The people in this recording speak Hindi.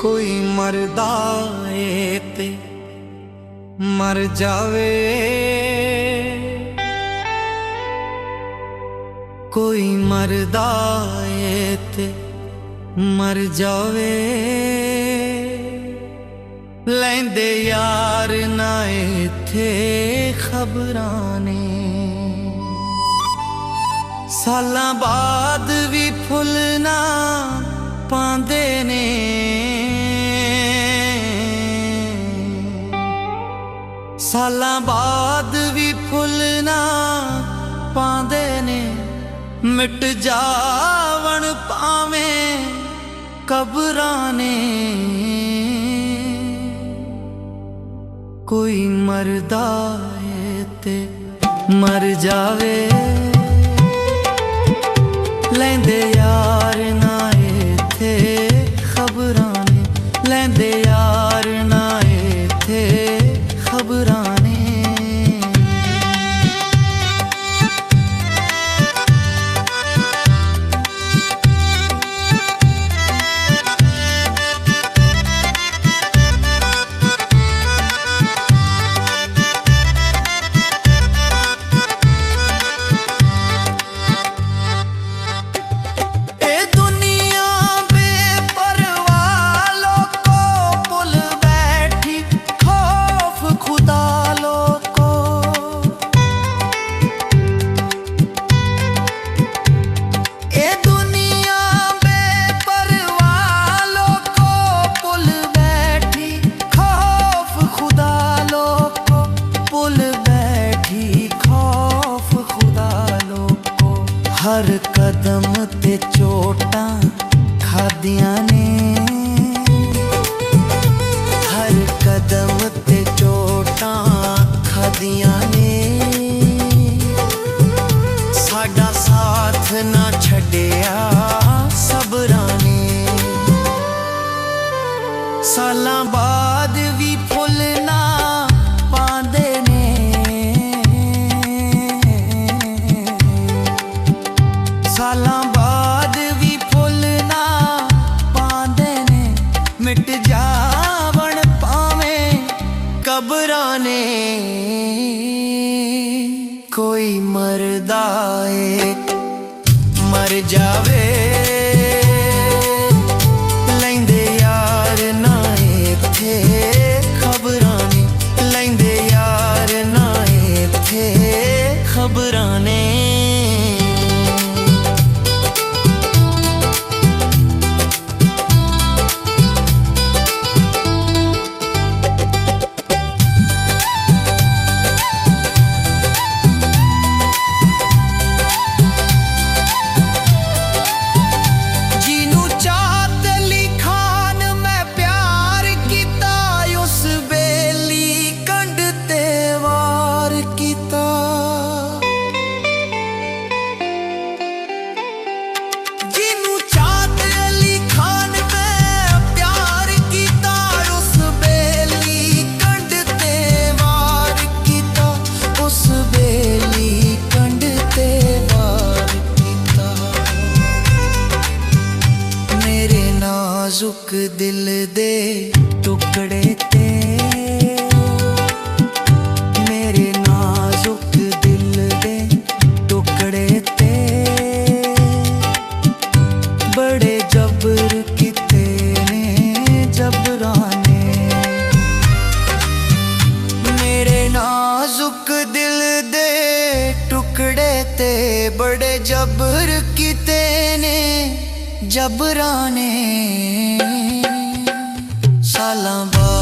कोई मरदा ए ते मर जावे, कोई मरदा ए ते मर जावे। लैंदे यार ना इत्थे खबरां ने, सालां बाद भी फुल ना पांदे ने। सालां बाद भी फुल ना पांदे ने, मिट जावन भावें कबरां ने। कोई मरदा ए ते मर जावे, लैंदे यार ना इत्थे खबरां ने, लैंदे यार ना इत्थे खबरां ने। हर कदम ते चोटां खादियां ने, हर कदम ते चोटां खादियां ने। साडा साथ ना छड्डिया सबरां ने, सालां बाद भी फुल ना पांदे ने। सालां बाद भी फुल ना पांदे ने, मिट जावन भावें कबरां ने। कोई मरदा ए मर जावे, लैंदे यार ना इत्थे खबरां ने, लैंदे यार ना इत्थे खबरां ने। नाजुक दिल दे टुकड़े ते, मेरे नाजुक दिल दे टुकड़े ते, बड़े जबर किते ने जबरां ने। मेरे नाजुक दिल दे टुकड़े ते, बड़े जबर किते ने जबरां ने। सालां बाद